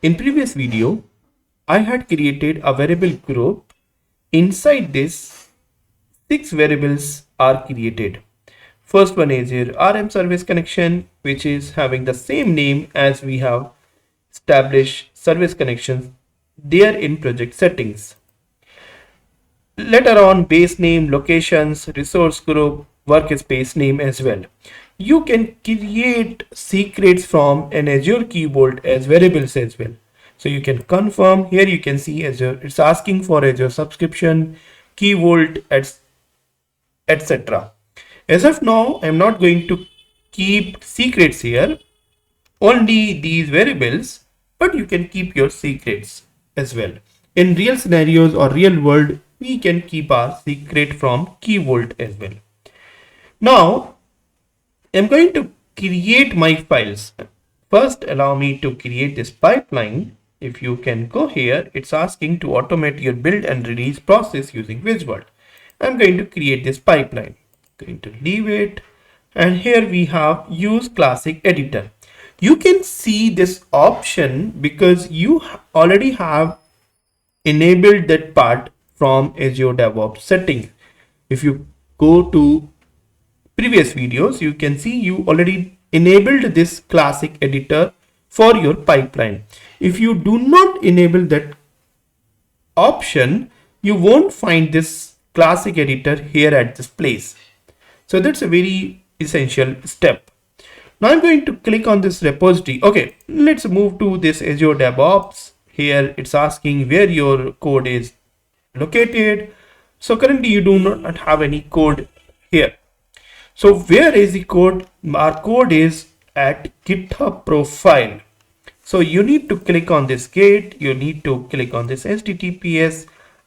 In previous video, I had created a variable group. Inside this, 6 variables are created. First one is your RM service connection, which is having the same name as we have established service connections there in project settings. Later on, base name, locations, resource group, workspace name as well. You can create secrets from an Azure Key Vault as variables as well. So you can confirm. Here you can see Azure, it's asking for Azure subscription, Key Vault, etc. As of now, I'm not going to keep secrets here, only these variables, but you can keep your secrets as well. In real scenarios or real world, we can keep our secret from Key Vault as well. Now, I'm going to create my files. First, allow me to create this pipeline. If you can go here, it's asking to automate your build and release process using Visual. I'm going to create this pipeline. Going to leave it. And here we have use classic editor. You can see this option because you already have enabled that part from Azure DevOps settings. If you go to previous videos, you can see you already enabled this classic editor for your pipeline. If you do not enable that option, you won't find this classic editor here at this place. So that's a very essential step. Now I'm going to click on this repository. Okay, let's move to this Azure DevOps. Here it's asking where your code is located. So currently you do not have any code here. So where is the code? Our code is at GitHub profile. So you need to click on this gate, you need to click on this HTTPS,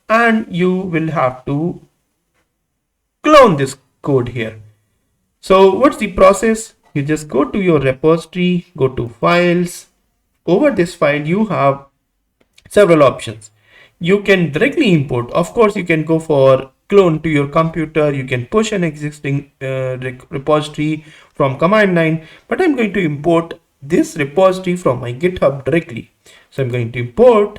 and you will have to clone this code here. So what's the process? You just go to your repository, go to files. Over this file, you have several options. You can directly import. Of course, you can go for clone to your computer. You can push an existing repository from command line, but I'm going to import this repository from my GitHub directly. So I'm going to import,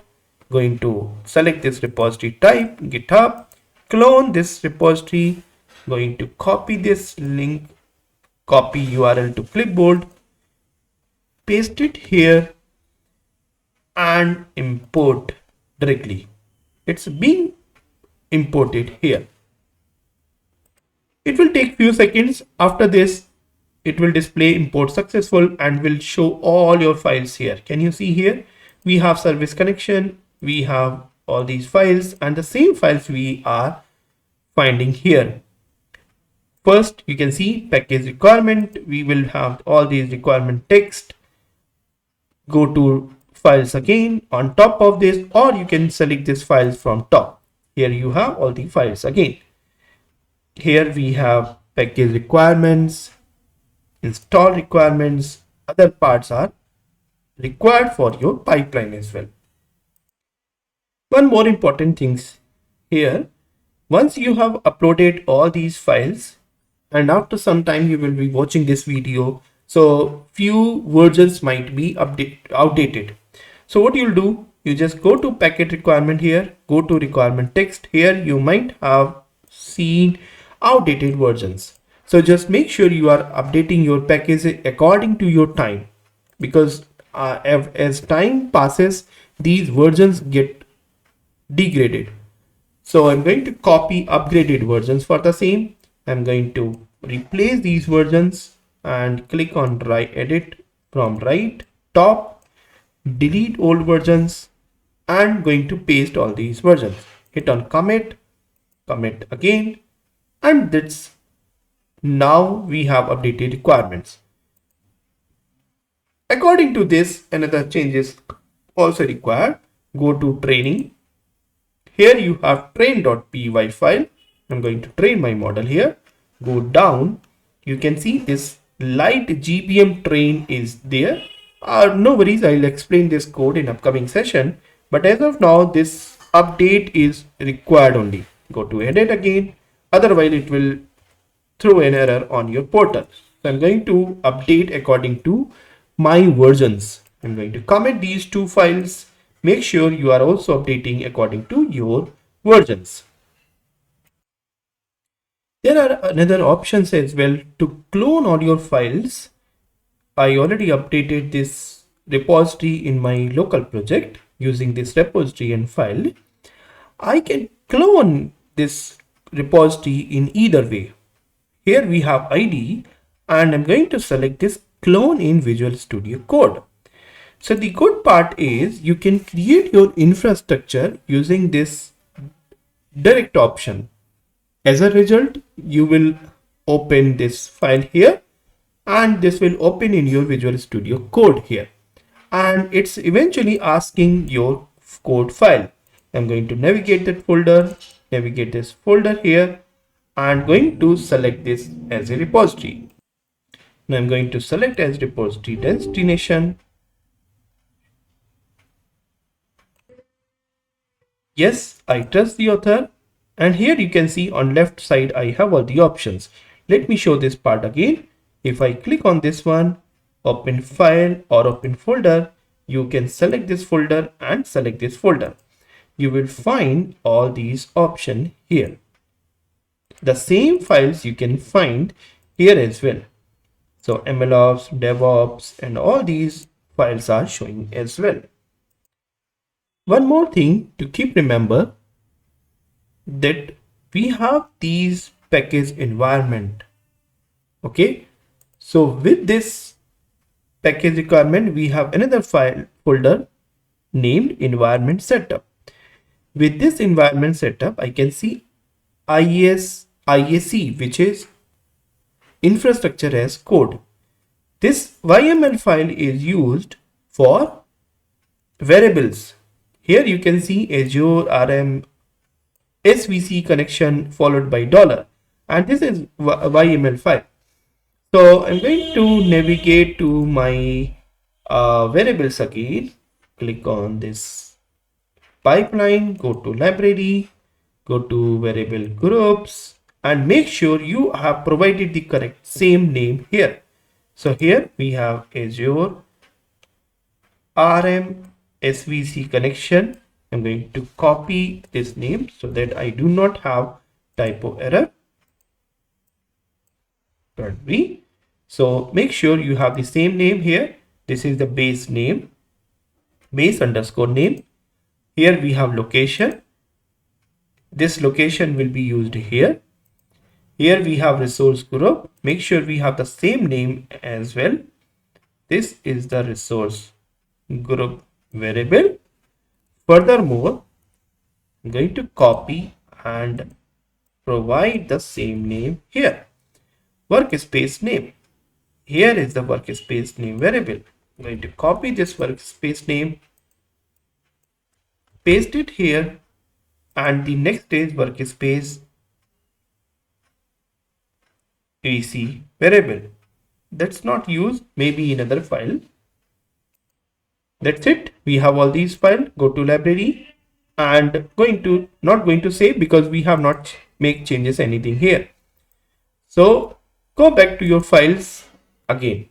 going to select this repository type, GitHub, clone this repository, going to copy this link, copy URL to clipboard, paste it here and import directly. It's being imported here. It will take few seconds. After this, it will display import successful and will show all your files here. Can you see here? We have service connection, we have all these files, and the same files we are finding here. First, you can see package requirement. We will have all these requirement text. Go to files again on top of this, or you can select these files from top. Here you have all the files again. Here we have package requirements, install requirements, other parts are required for your pipeline as well. One more important things here, once you have uploaded all these files, and after some time you will be watching this video, so few versions might be outdated. So what you'll do, you just go to package requirement here, go to requirement text. Here you might have seen outdated versions. So just make sure you are updating your package according to your time, because as time passes, these versions get degraded. So I'm going to copy upgraded versions for the same. I'm going to replace these versions and click on edit from right top, delete old versions, and going to paste all these versions. Hit on commit, commit again, and that's now we have updated requirements. According to this, another changes also required. Go to training. Here you have train.py file. I'm going to train my model here. Go down. You can see this light GBM train is there. No worries, I'll explain this code in upcoming session. But as of now, this update is required only. Go to edit again. Otherwise, it will throw an error on your portal. So I'm going to update according to my versions. I'm going to commit these two files. Make sure you are also updating according to your versions. There are another options as well to clone all your files. I already updated this repository in my local project using this repository and file. I can clone this repository in either way. Here we have ID and I'm going to select this clone in Visual Studio Code. So the good part is you can create your infrastructure using this direct option. As a result, you will open this file here and this will open in your Visual Studio Code here. And it's eventually asking your code file. I'm going to navigate that folder, navigate this folder here, and going to select this as a repository. Now I'm going to select as repository destination. Yes, I trust the author. And here you can see on left side, I have all the options. Let me show this part again. If I click on this one, open file or open folder, you can select this folder and select this folder. You will find all these options here. The same files you can find here as well. So MLOps, DevOps, and all these files are showing as well. One more thing to keep remember that we have these package environment. Okay, so with this package requirement, we have another file folder named environment setup. With this environment setup, I can see IAC, which is infrastructure as code. This YAML file is used for variables. Here you can see Azure RM SVC connection followed by $, and this is YAML file. So I'm going to navigate to my variables again. Click on this pipeline, go to library, go to variable groups, and make sure you have provided the correct same name here. So here we have Azure RM SVC connection. I'm going to copy this name so that I do not have typo error. So make sure you have the same name here. This is the base name, base underscore name. Here we have location. This location will be used here. Here we have resource group. Make sure we have the same name as well. This is the resource group variable. Furthermore, I'm going to copy and provide the same name here. Workspace name. Here is the workspace name variable. I'm going to copy this workspace name, paste it here, and the next is workspace AC variable. That's not used, maybe in another file. That's it. We have all these files. Go to library and not going to save because we have not make changes anything here. So go back to your files again.